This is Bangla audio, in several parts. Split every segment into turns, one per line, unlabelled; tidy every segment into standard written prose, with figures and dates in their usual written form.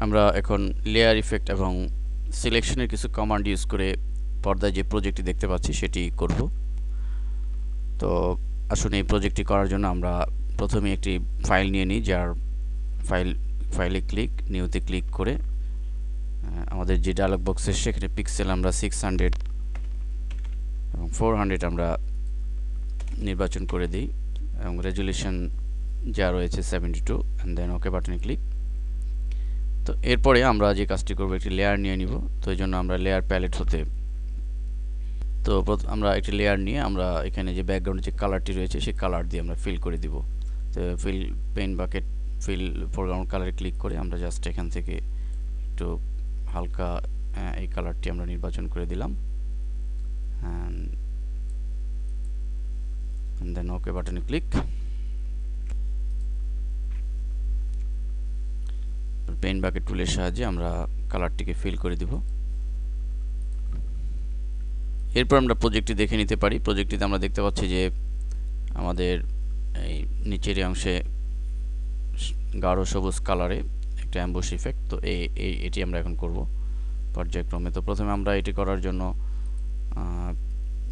আমরা এখন লেয়ার ইফেক্ট এবং সিলেকশনের কিছু কমান্ড ইউজ করে পর্দায় যে প্রজেক্টটি দেখতে পাচ্ছি সেটি করব। তো আসলে এই প্রজেক্টটি করার জন্য আমরা প্রথমে একটি ফাইল নিয়ে নিই, যার ফাইলে ক্লিক, নিউতে ক্লিক করে আমাদের যে ডায়লগ বক্স এসে সেখানে পিক্সেল আমরা 600 এবং 400 আমরা নির্বাচন করে দিই এবং রেজুলেশন যা রয়েছে 72 অ্যান্ড দেন ওকে বাটনে ক্লিক। তো এরপরে আমরা যে কাজটি করব, একটি লেয়ার নিয়ে নিব। তো এই জন্য আমরা লেয়ার প্যালেট হতে আমরা একটি লেয়ার নিয়ে আমরা এখানে যে ব্যাকগ্রাউন্ডে যে কালারটি রয়েছে সেই কালার দিয়ে আমরা ফিল করে দিব। তো fill paint bucket fill foreground কালারে ক্লিক করে আমরা জাস্ট এখান থেকে একটু হালকা এই কালারটি আমরা নির্বাচন করে দিলাম and then ওকে বাটনে ক্লিক। পেইন্ট বাকেট টুলের সাহায্যে আমরা কালারটিকে ফিল করে দিব। এরপর আমরা প্রজেক্টটি দেখে নিতে পারি। প্রজেক্টটিতে আমরা দেখতে পাচ্ছি যে আমাদের এই নিচের অংশে গাঢ় সবুজ কালারে একটা অ্যাম্বুশ ইফেক্ট। তো এটি আমরা এখন করব পর্যায়ক্রমে। তো প্রথমে আমরা এটি করার জন্য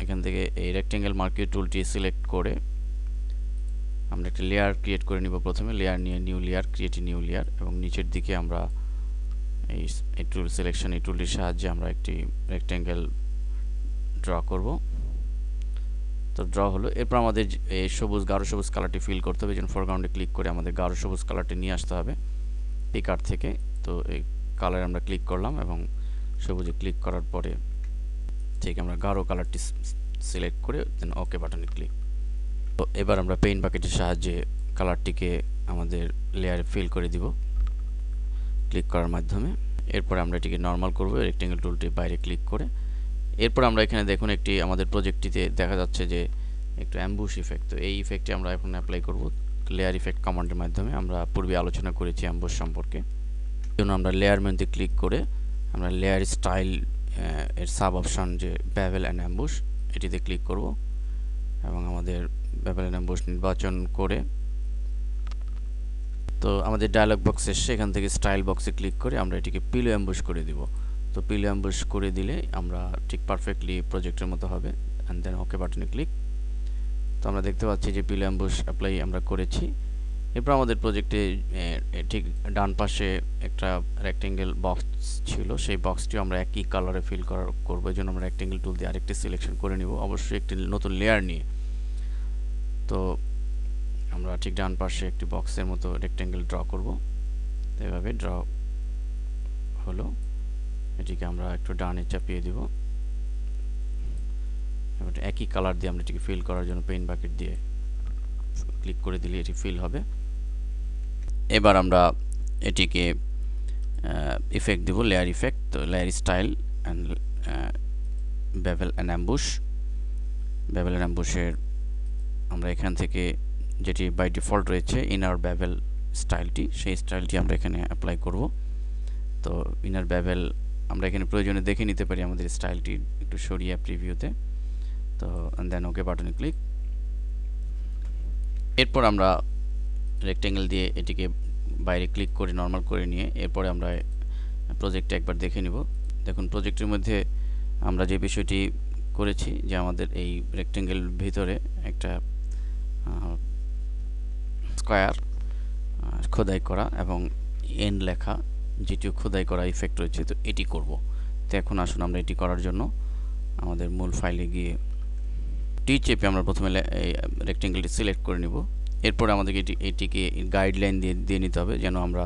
এখান থেকে এই রেক্টেঙ্গেল মার্কিং টুলটি সিলেক্ট করে আমরা একটা লেয়ার ক্রিয়েট করে নিব। প্রথমে লেয়ার নিয়ে new layer, create new layer, এবং নিচের দিকে আমরা এই টুল সিলেকশন এই টুলটির সাহায্যে আমরা একটি রেক্টেঙ্গেল ড্র করব। তো ড্র হলো। এরপর আমাদের এই গাঢ় সবুজ কালারটি ফিল করতে হবে। যেন ফোরগ্রাউন্ডে ক্লিক করে আমাদের গাঢ় সবুজ কালারটি নিয়ে আসতে হবে পিকার থেকে। তো এই কালারে আমরা ক্লিক করলাম এবং সবুজে ক্লিক করার পরে ঠিক আমরা গাঢ় কালারটি সিলেক্ট করে দেন ওকে বাটনে ক্লিক। তো এবার আমরা পেইন্ট বাকেটের সাহায্যে কালারটিকে আমাদের লেয়ারে ফিল করে দিব ক্লিক করার মাধ্যমে। এরপর আমরা এটিকে নর্মাল করব রেক্টেঙ্গেল টুলটি বাইরে ক্লিক করে। এরপর আমরা এখানে দেখুন একটি আমাদের প্রজেক্টটিতে দেখা যাচ্ছে যে একটু অ্যাম্বুশ ইফেক্ট। তো এই ইফেক্টটি আমরা এখন অ্যাপ্লাই করব লেয়ার ইফেক্ট কমান্ডের মাধ্যমে। আমরা পূর্বে আলোচনা করেছি অ্যাম্বুশ সম্পর্কে। এই জন্য আমরা লেয়ার মেনুতে ক্লিক করে আমরা লেয়ার স্টাইল এর সাব অপশন যে বেভেল অ্যান্ড অ্যাম্বুশ এটিতে ক্লিক করব এবং আমাদের বেভেল অ্যান্ড অ্যাম্বুশ নির্বাচন করে তো আমাদের ডায়লগ বক্স এসে এখান থেকে স্টাইল বক্সে ক্লিক করে আমরা এটিকে পিলো অ্যাম্বুশ করে দিব। তো পিলো অ্যাম্বুশ করে দিলে আমরা ঠিক পারফেক্টলি প্রজেক্টের মতো হবে অ্যান্ড দেন ওকে বাটনে ক্লিক। তো আমরা দেখতে পাচ্ছি যে পিলো অ্যাম্বুশ অ্যাপ্লাই আমরা করেছি। এরপর আমাদের প্রজেক্টে ঠিক ডান পাশে একটা রেক্টেঙ্গেল বক্স ছিল, সেই বক্সটিও আমরা একই কালারে ফিল করব। এই জন্য আমরা রেক্টেঙ্গেল টুল দিয়ে আরেকটি সিলেকশন করে নিব, অবশ্যই একটি নতুন লেয়ার নিয়ে। তো আমরা ঠিক ডান পাশে একটি বক্সের মতো রেক্টেঙ্গেল ড্র করব। এভাবে ড্র হলো। এটিকে আমরা একটু ডানে চাপিয়ে দিব। একই কালার দিয়ে আমরা এটিকে ফিল করার জন্য পেইন্ট বাকেট দিয়ে ক্লিক করে দিলে এটি ফিল হবে। এবার আমরা এটিকে ইফেক্ট দেব, লেয়ার ইফেক্ট। তো layer style and bevel and emboss. Bevel and অ্যাম্বুশের আমরা এখান থেকে যেটি বাই ডিফল্ট রয়েছে ইনার বেভেল স্টাইলটি, সেই স্টাইলটি আমরা এখানে অ্যাপ্লাই করব। তো ইনার বেভেল আমরা এখানে প্রয়োজনে দেখে নিতে পারি আমাদের স্টাইলটি একটু সরিয়ে প্রিভিউতে। তো দেন ওকে বাটনে ক্লিক। এরপর আমরা রেক্টেঙ্গেল দিয়ে এটিকে বাইরে ক্লিক করে নর্মাল করে নিয়ে এরপরে আমরা প্রজেক্টটা একবার দেখে নিব। দেখুন প্রজেক্টের মধ্যে আমরা যে বিষয়টি করেছি যে আমাদের এই রেক্টেঙ্গেল ভিতরে একটা স্কয়ার খোদাই করা এবং এন লেখা যেটিও খোদাই করা ইফেক্ট রয়েছে। তো এটি করব। তো এখন আসুন আমরা এটি করার জন্য আমাদের মূল ফাইলে গিয়ে টি চেপে আমরা প্রথমে রেক্টেঙ্গেলটি সিলেক্ট করে নিব। এরপরে আমাদেরকে এটিকে গাইডলাইন দিয়ে নিতে হবে যেন আমরা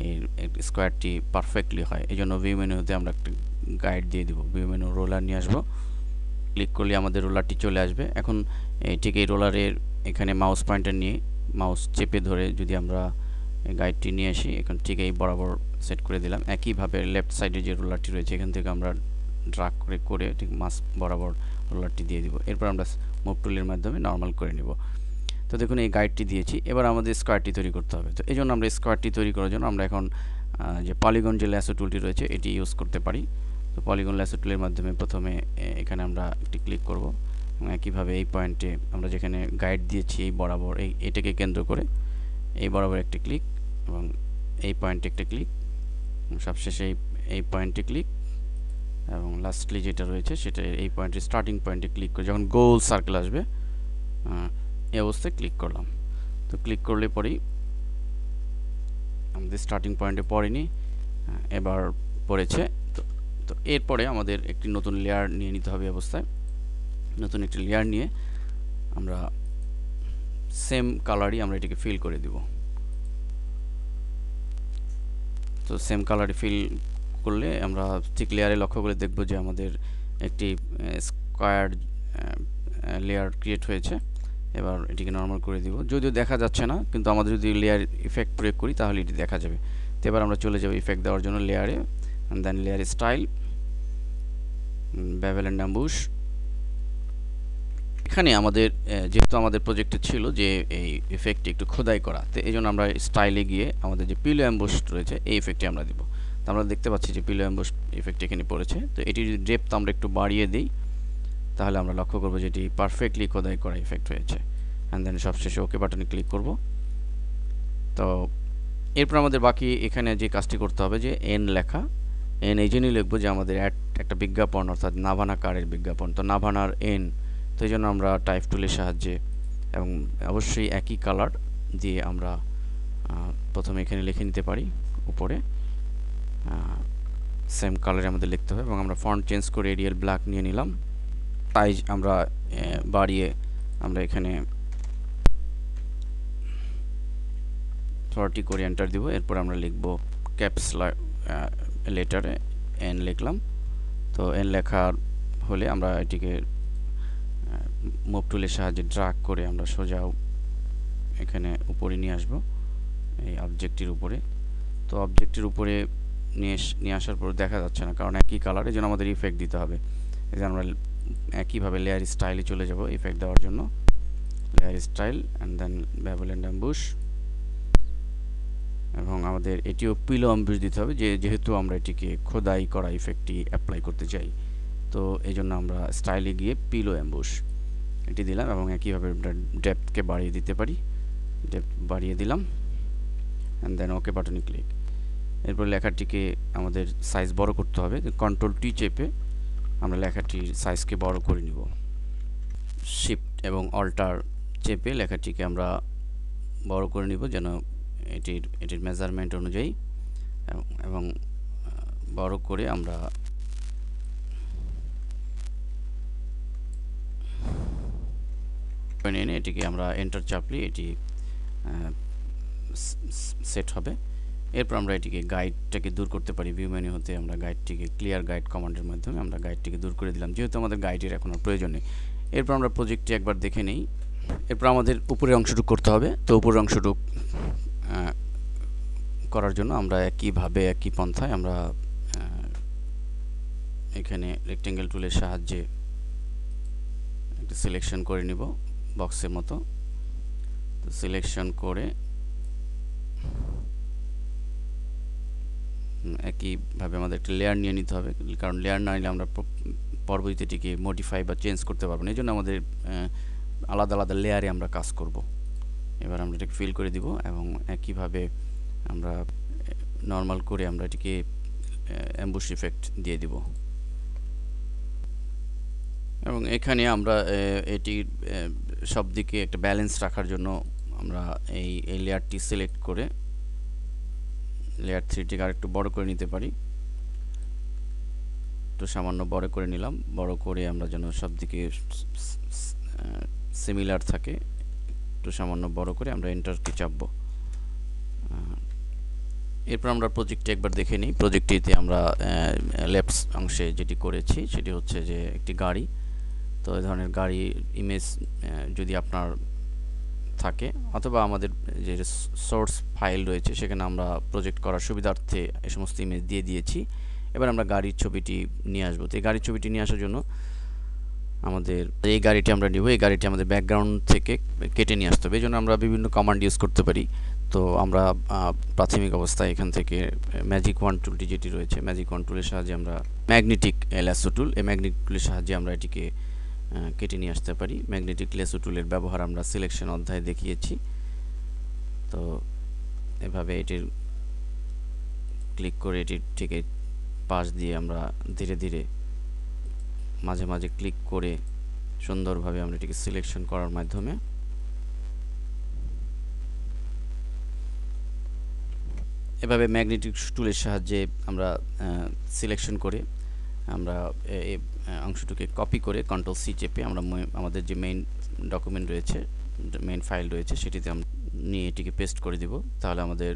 এই স্কোয়ারটি পারফেক্টলি হয়। এই জন্য ভিউ মেনুতে আমরা একটা গাইড দিয়ে দিব। ভিউ মেনু রোলার নিয়ে আসবো, ক্লিক করলে আমাদের রোলারটি চলে আসবে। এখন ঠিক এই রোলারের এখানে মাউস পয়েন্টার নিয়ে মাউস চেপে ধরে যদি আমরা গাইডটি নিয়ে আসি, এখন ঠিক এই বরাবর সেট করে দিলাম। একইভাবে লেফট সাইডে যে রোলারটি রয়েছে এখান থেকে আমরা ড্রাগ করে ঠিক মাস বরাবর রোলারটি দিয়ে দিব। এরপর আমরা মুভ টুলের মাধ্যমে নর্মাল করে নিব। তো দেখুন এই গাইডটি দিয়েছি। এবার আমাদের স্কোয়ারটি তৈরি করতে হবে। তো এই জন্য আমরা স্কোয়ারটি তৈরি করার জন্য আমরা এখন যে পলিগন যে ল্যাসো টুলটি রয়েছে এটি ইউজ করতে পারি। তো পলিগন ল্যাসো টুলের মাধ্যমে প্রথমে এখানে আমরা একটি ক্লিক করব এবং একইভাবে এই পয়েন্টে আমরা যেখানে গাইড দিয়েছি এই বরাবর এটাকে কেন্দ্র করে এই বরাবর একটি ক্লিক এবং এই পয়েন্টে একটা ক্লিক সবশেষে এই পয়েন্টে ক্লিক, এবং লাস্টলি যেটা রয়েছে সেটা এই পয়েন্টে স্টার্টিং পয়েন্টে ক্লিক করে যখন গোল সার্কেল আসবে এই অবস্থায় ক্লিক করলাম। তো ক্লিক করলে পরেই আমাদের স্টার্টিং পয়েন্টে পড়েনি, এবার পড়েছে। তো এরপরে আমাদের একটি নতুন লেয়ার নিয়ে নিতে হবে অবস্থায়। নতুন একটি লেয়ার নিয়ে আমরা সেম কালারই আমরা এটাকে ফিল করে দিব। তো সেম কালারে ফিল করলে আমরা ঠিক লেয়ারে লক্ষ্য করে দেখব যে আমাদের একটি স্কোয়ার লেয়ার ক্রিয়েট হয়েছে। এবার এটিকে নর্মাল করে দিব, যদিও দেখা যাচ্ছে না, কিন্তু আমাদের যদি লেয়ার ইফেক্ট প্রয়োগ করি তাহলে এটি দেখা যাবে। তো এবার আমরা চলে যাব ইফেক্ট দেওয়ার জন্য লেয়ারে, and then layer style, bevel and emboss. এখানে আমাদের যেহেতু আমাদের প্রজেক্টে ছিল যে এই ইফেক্টটি একটু খোদাই করা, তো এই জন্য আমরা স্টাইলে গিয়ে আমাদের যে পিলো অ্যাম্বুশ রয়েছে এই ইফেক্টটি আমরা দিব। তো আমরা দেখতে পাচ্ছি যে পিলো অ্যাম্বুশ ইফেক্ট এখানে পড়েছে। তো এটির ডেপথ আমরা একটু বাড়িয়ে দিই, তাহলে আমরা লক্ষ্য করব যে এটি পারফেক্টলি খোদাই করা ইফেক্ট হয়েছে। অ্যান্ড দেন সবশেষে ওকে বাটনে ক্লিক করব। তো এরপর আমাদের বাকি এখানে যে কাজটি করতে হবে যে এন লেখা, এন এই জন্যই লিখবো যে আমাদের একটা বিজ্ঞাপন, অর্থাৎ নাভানা কারের বিজ্ঞাপন। তো নাভানার এন, তো এই জন্য আমরা টাইপ টুলের সাহায্যে এবং অবশ্যই একই কালার দিয়ে আমরা প্রথমে এখানে লিখে নিতে পারি। উপরে সেম কালারে আমাদের লিখতে হবে, এবং আমরা ফন্ট চেঞ্জ করে এরিয়াল ব্ল্যাক নিয়ে নিলাম। সাইজ আমরা বাড়িয়ে আমরা এখানে 30 করে এন্টার দিব। এরপর আমরা লিখব ক্যাপস লেটারে এন লিখলাম। তো এন লেখার হলে আমরা এটিকে মুভ টুলের সাহায্যে ড্র্যাগ করে আমরা সোজা এখানে উপরে নিয়ে আসব, এই অবজেক্টটির উপরে। তো অবজেক্টের উপরে নিয়ে আসার পর দেখা যাচ্ছে না, কারণ একই কালার, এই জন্য আমাদের ইফেক্ট দিতে হবে। এই যে আমরা একইভাবে লেয়ার স্টাইলে চলে যাব ইফেক্ট দেওয়ার জন্য, layer style and then bevel and emboss, এবং আমাদের এটিও পিলো অ্যাম্বুশ দিতে হবে যেহেতু আমরা এটিকে খোদাই করা ইফেক্টটি অ্যাপ্লাই করতে চাই। তো এই জন্য আমরা স্টাইলে গিয়ে পিলো অ্যাম্বুশ এটি দিলাম, এবং একইভাবে আমরা ডেপথকে বাড়িয়ে দিতে পারি, ডেপথ বাড়িয়ে দিলাম, অ্যান্ড দেন ওকে বাটনে ক্লিক। এরপর লেখাটিকে আমাদের সাইজ বড় করতে হবে। কন্ট্রোল টি চেপে আমরা লেখাটির সাইজকে বড় করে নিব। শিফট এবং অল্টার চেপে লেখাটিকে আমরা বড় করে নিব যেন এটির মেজারমেন্ট অনুযায়ী, এবং বড় করে আমরা এনে এটিকে আমরা এন্টার চাপলে এটি সেট হবে। এরপর আমরা এটিকে গাইডটাকে দূর করতে পারি। ভিউ মেনু হতে আমরা গাইডটিকে ক্লিয়ার গাইড কমান্ডের মাধ্যমে আমরা গাইডটিকে দূর করে দিলাম, যেহেতু আমাদের গাইডের এখন আর প্রয়োজন নেই। এরপর আমরা প্রজেক্টটি একবার দেখে নেই। এরপর আমাদের উপরের অংশটুকু করতে হবে। তো উপরের অংশটুকু করার জন্য আমরা একই পন্থায় আমরা এখানে রেক্টেঙ্গেল টুলের সাহায্যে একটা সিলেকশন করে নিব বক্সের মতো। তো সিলেকশন করে একইভাবে আমাদের একটা লেয়ার নিয়ে নিতে হবে, কারণ লেয়ার না নিলে আমরা পরবর্তীতে এটিকে মডিফাই বা চেঞ্জ করতে পারবো না। এই জন্য আমাদের আলাদা আলাদা লেয়ারে আমরা কাজ করব। এবার আমরা এটাকে ফিল করে দিব, এবং একইভাবে আমরা নর্মাল করে আমরা এটিকে অ্যাম্বুশ ইফেক্ট দিয়ে দিব। এবং এখানে আমরা এটির সব দিকে একটা ব্যালেন্স রাখার জন্য আমরা এই লেয়ারটি সিলেক্ট করে লেয়ার 3টিকে আরেকটু বড় করে নিতে পারি। তো সামান্য বড় করে নিলাম, বড় করে আমরা যেন সব দিকে সিমিলার থাকে, একটু সামান্য বড় করে আমরা এন্টার কি চাপবো। এরপর আমরা প্রজেক্টটি একবার দেখে নিই। প্রজেক্টটিতে আমরা লেফট অংশে যেটি করেছি সেটি হচ্ছে যে একটি গাড়ি। তো এই ধরনের গাড়ি ইমেজ যদি আপনার থাকে, অথবা আমাদের যে সোর্স ফাইল রয়েছে সেখানে আমরা প্রজেক্ট করার সুবিধার্থে এই সমস্ত ইমেজ দিয়ে দিয়েছি। এবার আমরা গাড়ির ছবিটি নিয়ে আসবো। তো এই গাড়ির ছবিটি নিয়ে আসার জন্য আমাদের এই গাড়িটি আমরা নিব। এই গাড়িটি আমাদের ব্যাকগ্রাউন্ড থেকে কেটে নিয়ে আসতে হবে, এই জন্য আমরা বিভিন্ন কমান্ড ইউজ করতে পারি। তো আমরা প্রাথমিক অবস্থায় এখান থেকে ম্যাজিক ওয়ান টুলটি যেটি রয়েছে, ম্যাজিক ওয়ান টুলের সাহায্যে আমরা ম্যাগনেটিক ল্যাসো টুল, এই ম্যাগনেটিক টুলের সাহায্যে আমরা এটিকে কেটে নিয়ে আসতে পারি। ম্যাগনেটিক ল্যাসো টুলের ব্যবহার আমরা সিলেকশন অধ্যায়ে দেখিয়েছি। তো এভাবে এটির ক্লিক করে এটি ঠিক পাশ দিয়ে আমরা ধীরে ধীরে মাঝে মাঝে ক্লিক করে সুন্দরভাবে আমরা এটিকে সিলেকশন করার মাধ্যমে এভাবে ম্যাগনেটিক টুলের সাহায্যে আমরা সিলেকশন করে আমরা এই অংশটুকে কপি করে কন্ট্রোল সি চেপে আমরা আমাদের যে মেইন ডকুমেন্ট রয়েছে, মেইন ফাইল রয়েছে, সেটিতে আমরা নিয়ে এটিকে পেস্ট করে দিব। তাহলে আমাদের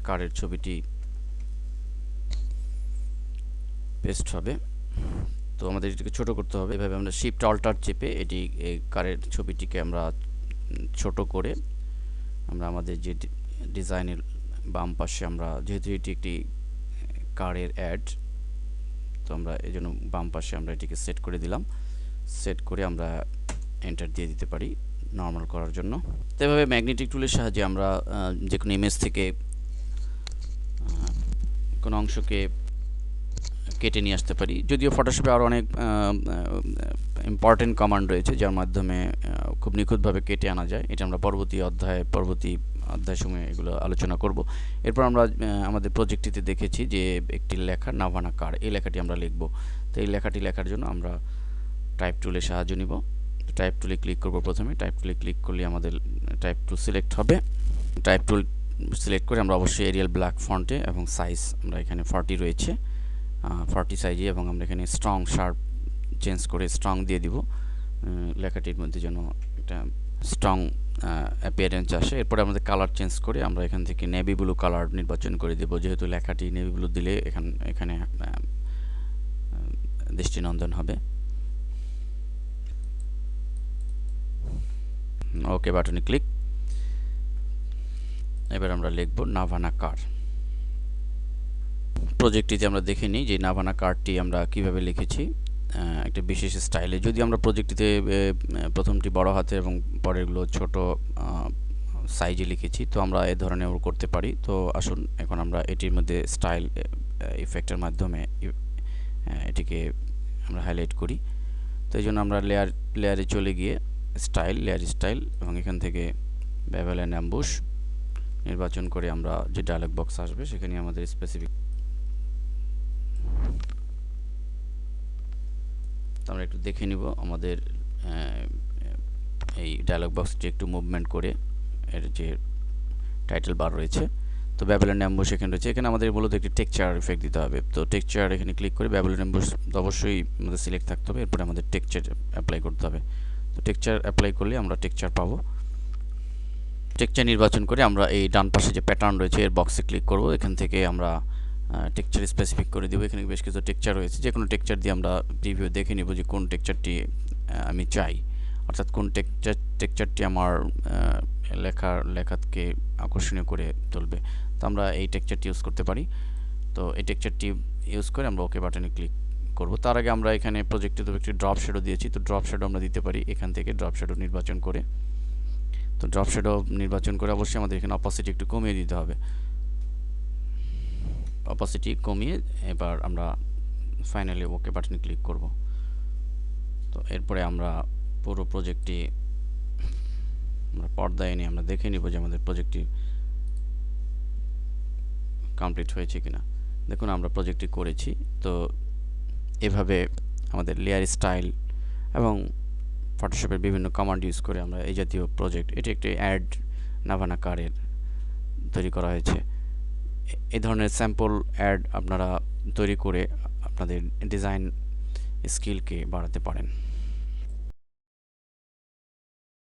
কারের ছবিটি পেস্ট হবে। তো আমাদের এটিকে ছোট করতে হবে। এভাবে আমরা শিফট অল্টার চেপে এটি এই কারের ছবিটিকে আমরা ছোট করে আমরা আমাদের যে ডিজাইনের বাম পাশে আমরা যেহেতু এটি একটি কারের অ্যাড, তো আমরা এই জন্য বাম পাশে আমরা এটিকে সেট করে দিলাম। সেট করে আমরা এন্টার দিয়ে দিতে পারি নর্মাল করার জন্য। তো এভাবে ম্যাগনেটিক টুলের সাহায্যে আমরা যে কোনো ইমেজ থেকে কোনো অংশকে কেটে নিয়ে আসতে পারি। যদিও ফটোশপে আরও অনেক ইম্পর্টেন্ট কমান্ড রয়েছে যার মাধ্যমে খুব নিখুঁতভাবে কেটে আনা যায়। এটা আমরা পরবর্তী অধ্যায় সময়ে এগুলো আলোচনা করব। এরপর আমরা আমাদের প্রজেক্টটিতে দেখেছি যে একটি লেখা নাভানা কার, এই লেখাটি আমরা লিখব। তো এই লেখাটি লেখার জন্য আমরা টাইপ টুলের সাহায্য নিব। টাইপ টুলে ক্লিক করব। প্রথমে টাইপ টুলে ক্লিক করলে আমাদের টাইপ টুল সিলেক্ট হবে। টাইপ টুল সিলেক্ট করে আমরা অবশ্যই এরিয়াল ব্ল্যাক ফন্টে এবং সাইজ আমরা এখানে 40 রয়েছে, 40 সাইজে, এবং আমরা এখানে স্ট্রং শার্প চেঞ্জ করে স্ট্রং দিয়ে দিব লেখাটির মধ্যে যেন একটা স্ট্রং অ্যাপিয়ারেন্স আসে। এরপরে আমাদের কালার চেঞ্জ করে আমরা এখান থেকে নেভি ব্লু কালার নির্বাচন করে দেব, যেহেতু লেখাটি নেভি ব্লু দিলে এখানে দৃষ্টিনন্দন হবে। ওকে বাটনে ক্লিক। এবার আমরা লিখব নাভানা কার। প্রজেক্টটিতে আমরা দেখে নিই যে নাভানা কারটি আমরা কিভাবে লিখেছি একটা বিশেষ স্টাইলে। যদি আমরা প্রজেক্টটিতে প্রথমটি বড় হাতে এবং পরেরগুলো ছোট সাইজে লিখেছি, তো আমরা এই ধরনের করতে পারি। তো আসুন এখন আমরা এটির মধ্যে স্টাইল ইফেক্টের মাধ্যমে এটিকে আমরা হাইলাইট করি। তো এই জন্য আমরা লেয়ারে চলে গিয়ে লেয়ার স্টাইল এবং এখান থেকে বেভেল অ্যান্ড অ্যাম্বুশ নির্বাচন করে আমরা যে ডায়লগ বক্স আসবে সেখানে আমাদের স্পেসিফিক আমরা একটু দেখে নিব আমাদের এই ডায়লগ বক্সটি একটু মুভমেন্ট করে এর যে টাইটেল বার রয়েছে, তো বেভেল অ্যান্ড অ্যাম্বুশ এখানে রয়েছে। এখানে আমাদের মূলত একটি টেক্সচার ইফেক্ট দিতে হবে। তো টেক্সচার এখানে ক্লিক করে বেভেল অ্যান্ড অ্যাম্বুশ অবশ্যই আমাদের সিলেক্ট থাকতে হবে। এরপরে আমাদের টেক্সচার অ্যাপ্লাই করতে হবে। তো টেক্সচার অ্যাপ্লাই করলে আমরা টেক্সচার পাবো। টেক্সচার নির্বাচন করে আমরা এই ডান পাশে যে প্যাটার্ন রয়েছে এর বক্সে ক্লিক করব। এখান থেকে আমরা টেক্সচার স্পেসিফিক করে দেবো। এখানে বেশ কিছু টেক্সচার রয়েছে, যে কোনো টেক্সচার দিয়ে আমরা প্রিভিউ দেখে নিব যে কোন টেক্সচারটি আমি চাই, অর্থাৎ কোন টেক্সচারটি আমার লেখাকে আকর্ষণীয় করে তুলবে। তো আমরা এই টেক্সচারটি ইউজ করতে পারি। তো এই টেক্সচারটি ইউজ করে আমরা ওকে বাটনে ক্লিক করব। তার আগে আমরা এখানে প্রজেক্টে তো একটি ড্রপ শ্যাডো দিয়েছি, তো ড্রপ শ্যাডো আমরা দিতে পারি এখান থেকে ড্রপ শ্যাডো নির্বাচন করে। তো ড্রপ শ্যাডো নির্বাচন করে অবশ্যই আমাদের এখানে অপাসিটি একটু কমিয়ে দিতে হবে। অপাসিটি কমিয়ে এবার আমরা ফাইনালি ওকে বাটনে ক্লিক করব। তো এরপরে আমরা পুরো প্রজেক্টটি আমরা পর্দায় নিয়ে আমরা দেখে নিব যে আমাদের প্রজেক্টটি কমপ্লিট হয়েছে কিনা। দেখুন আমরা প্রজেক্টটি করেছি। তো এভাবে আমাদের লেয়ার স্টাইল এবং ফটোশপের বিভিন্ন কমান্ড ইউজ করে আমরা এই জাতীয় প্রজেক্ট, এটি একটি অ্যাড নাভানা কারের তৈরি করা হয়েছে। এই ধরনের স্যাম্পল অ্যাড আপনারা তৈরি করে আপনাদের ডিজাইন স্কিলকে বাড়াতে পারেন।